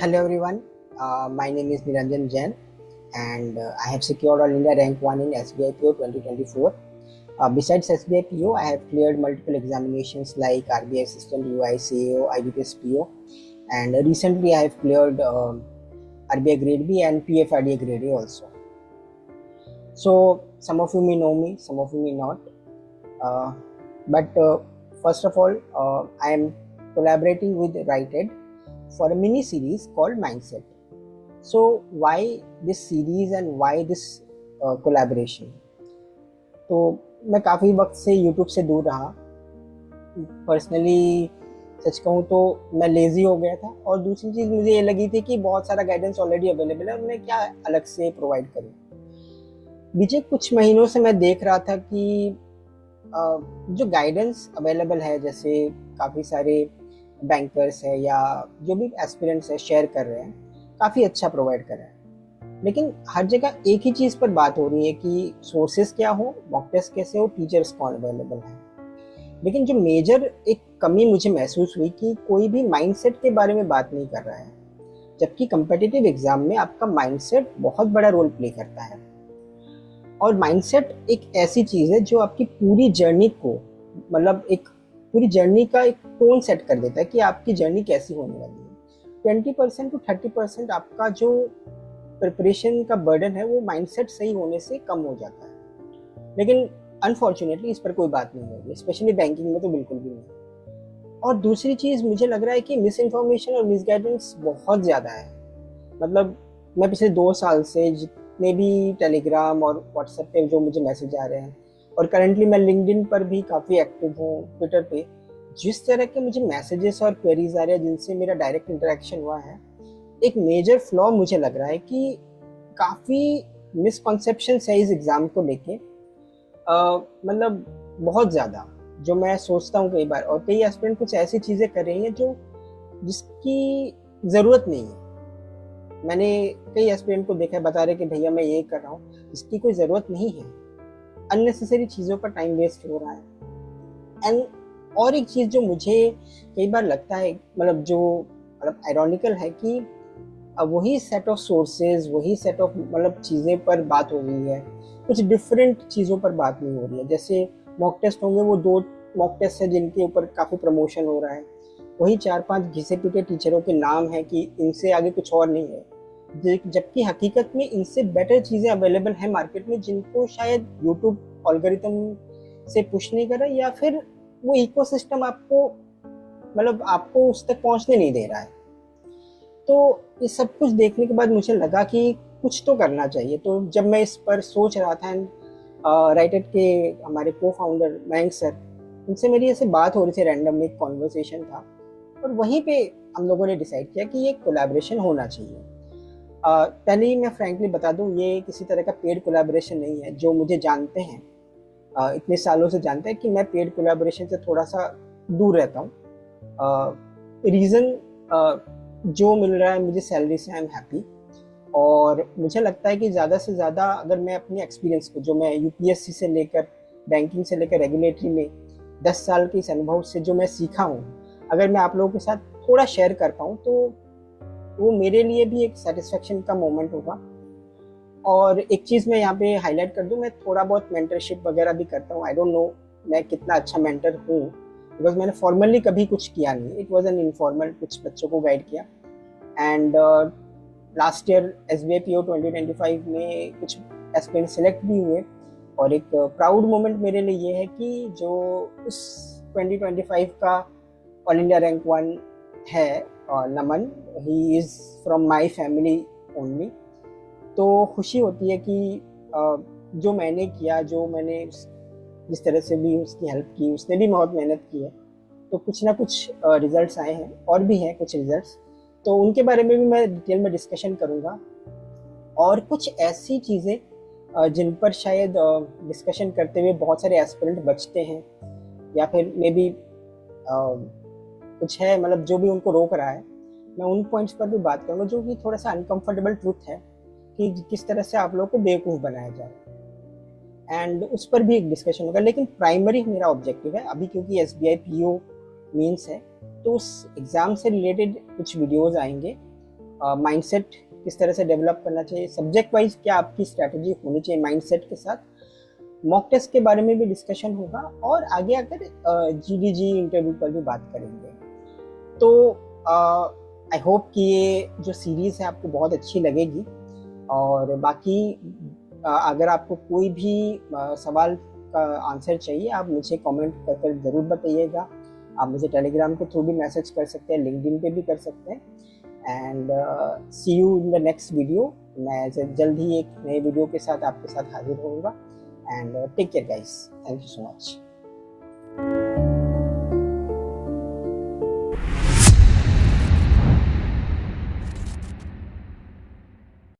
Hello everyone, my name is Niranjan Jain and I have secured All India Rank 1 in SBI PO 2024. Besides SBI PO, I have cleared multiple examinations like RBI Assistant, UI, CAO, IBPS PO, and recently I have cleared RBI Grade B and PFRDA Grade A also. So some of you may know me, some of you may not, but first of all, I am collaborating with Righted for a mini series called Mindset. So why this series and why this collaboration? तो मैं काफ़ी वक्त से YouTube से दूर रहा. Personally सच कहूँ तो मैं लेज़ी हो गया था और दूसरी चीज़ मुझे ये लगी थी कि बहुत सारा गाइडेंस ऑलरेडी अवेलेबल है और मैं क्या अलग से प्रोवाइड करूँ. बीते कुछ महीनों से मैं देख रहा था कि जो गाइडेंस अवेलेबल है, जैसे काफ़ी सारे बैंकर्स है या जो भी एस्पिरेंट्स है शेयर कर रहे हैं, काफ़ी अच्छा प्रोवाइड कर रहे हैं, लेकिन हर जगह एक ही चीज़ पर बात हो रही है कि सोर्सेज क्या हो, मॉक टेस्ट कैसे हो, टीचर्स कौन अवेलेबल है. लेकिन जो मेजर एक कमी मुझे महसूस हुई कि कोई भी माइंडसेट के बारे में बात नहीं कर रहा है, जबकि कम्पिटिटिव एग्जाम में आपका माइंडसेट बहुत बड़ा रोल प्ले करता है. और माइंडसेट एक ऐसी चीज़ है जो आपकी पूरी जर्नी को, मतलब एक पूरी जर्नी का एक टोन सेट कर देता है कि आपकी जर्नी कैसी होने वाली है. 20% टू 30% आपका जो प्रिपरेशन का बर्डन है वो माइंडसेट सही होने से कम हो जाता है. लेकिन अनफॉर्चुनेटली इस पर कोई बात नहीं होगी, स्पेशली बैंकिंग में तो बिल्कुल भी नहीं. और दूसरी चीज़ मुझे लग रहा है कि मिस इन्फॉर्मेशन और मिस गाइडेंस बहुत ज़्यादा है. मतलब मैं पिछले 2 साल से जितने भी टेलीग्राम और व्हाट्सएप पे जो मुझे मैसेज आ रहे हैं, और करंटली मैं लिंक्डइन पर भी काफ़ी एक्टिव हूँ, ट्विटर पे, जिस तरह के मुझे मैसेजेस और क्वेरीज आ रहे हैं जिनसे मेरा डायरेक्ट इंटरेक्शन हुआ है, एक मेजर फ्लॉ मुझे लग रहा है कि काफ़ी मिसकॉन्सेप्शंस है इस एग्ज़ाम को लेके. मतलब बहुत ज़्यादा, जो मैं सोचता हूँ कई बार, और कई एस्पिरेंट कुछ ऐसी चीज़ें कर रही हैं जो जिसकी ज़रूरत नहीं है. मैंने कई एस्पिरेंट को देखा है बता रहे कि भैया मैं ये कर रहा हूँ, इसकी कोई ज़रूरत नहीं है. अननेसेसरी चीज़ों पर टाइम वेस्ट हो रहा है. एंड और एक चीज़ जो मुझे कई बार लगता है, मतलब आयरॉनिकल है कि वही सेट ऑफ सोर्सेज, वही सेट ऑफ मतलब चीज़ें पर बात हो रही है, कुछ डिफरेंट चीज़ों पर बात नहीं हो रही है. जैसे मॉक टेस्ट होंगे, वो 2 मॉक टेस्ट है जिनके ऊपर काफ़ी प्रमोशन हो रहा है, वही 4-5 घिसे पिटे टीचरों के नाम है कि इनसे आगे कुछ और नहीं है, जबकि हकीकत में इनसे बेटर चीज़ें अवेलेबल हैं मार्केट में, जिनको शायद यूट्यूब एल्गोरिथम से पुश नहीं कर रहा, या फिर वो इकोसिस्टम आपको उस तक पहुंचने नहीं दे रहा है. तो ये सब कुछ देखने के बाद मुझे लगा कि कुछ तो करना चाहिए. तो जब मैं इस पर सोच रहा था, राइटेड के हमारे को फाउंडर मयंक सर, उनसे मेरी ऐसे बात हो रही थी, रैंडम एक कॉन्वर्सेशन था, और वहीं पे हम लोगों ने डिसाइड किया कि ये कोलैबोरेशन होना चाहिए. पहले ही मैं फ्रैंकली बता दूं, ये किसी तरह का पेड कोलैबोरेशन नहीं है. जो मुझे जानते हैं, इतने सालों से जानते हैं कि मैं पेड कोलैबोरेशन से थोड़ा सा दूर रहता हूँ. रीज़न जो मिल रहा है मुझे सैलरी से, आई एम हैप्पी. और मुझे लगता है कि ज़्यादा से ज़्यादा अगर मैं अपने एक्सपीरियंस को, जो मैं यूपीएससी से लेकर बैंकिंग से लेकर रेगुलेटरी में 10 साल के इस अनुभव से जो मैं सीखा हूँ, अगर मैं आप लोगों के साथ थोड़ा शेयर कर पाऊँ तो वो मेरे लिए भी एक सेटिस्फेक्शन का मोमेंट होगा. और एक चीज़ मैं यहाँ पे हाईलाइट कर दूँ, मैं थोड़ा बहुत मेंटरशिप वगैरह भी करता हूँ. आई डोंट नो मैं कितना अच्छा मेंटर हूँ, बिकॉज मैंने फॉर्मली कभी कुछ किया नहीं. इट वॉज एन इनफॉर्मल, कुछ बच्चों को गाइड किया. And last year SBI PO 2025 में कुछ एस्पिरेंट सेलेक्ट भी हुए, और एक प्राउड मोमेंट मेरे लिए ये है कि जो उस 2025 का ऑल इंडिया रैंक 1 है, Naman, he is from my family only. तो खुशी होती है कि जो मैंने किया, जो मैंने जिस तरह से भी उसकी हेल्प की, उसने भी बहुत मेहनत की है, तो कुछ ना कुछ रिजल्ट्स आए हैं, और भी हैं कुछ रिजल्ट्स, तो उनके बारे में भी मैं डिटेल में डिस्कशन करूँगा. और कुछ ऐसी चीज़ें जिन पर शायद डिस्कशन करते हुए बहुत सारे एस्पिरेंट बचते हैं, या फिर मे बी कुछ है, मतलब जो भी उनको रोक रहा है, मैं उन पॉइंट्स पर भी बात करूँगा, जो कि थोड़ा सा अनकंफर्टेबल ट्रूथ है कि किस तरह से आप लोगों को बेवकूफ़ बनाया जाए. एंड उस पर भी एक डिस्कशन होगा. लेकिन प्राइमरी मेरा ऑब्जेक्टिव है अभी, क्योंकि SBI PO मीन्स है, तो उस एग्ज़ाम से रिलेटेड कुछ वीडियोज़ आएंगे माइंडसेट किस तरह से डेवलप करना चाहिए, सब्जेक्ट वाइज क्या आपकी स्ट्रैटेजी होनी चाहिए माइंडसेट के साथ, मॉक टेस्ट के बारे में भी डिस्कशन होगा और आगे आकर जीडीजी इंटरव्यू पर भी बात करेंगे। तो आई होप कि ये जो सीरीज़ है आपको बहुत अच्छी लगेगी। और बाकी अगर आपको कोई भी सवाल का आंसर चाहिए आप मुझे कमेंट कर ज़रूर बताइएगा। आप मुझे टेलीग्राम के थ्रू भी मैसेज कर सकते हैं, लिंक्डइन पे भी कर सकते हैं। And see you in the next video. मैं जल्द ही एक नए वीडियो के साथ आपके साथ हाजिर होऊंगा। And take care guys, thank you so much.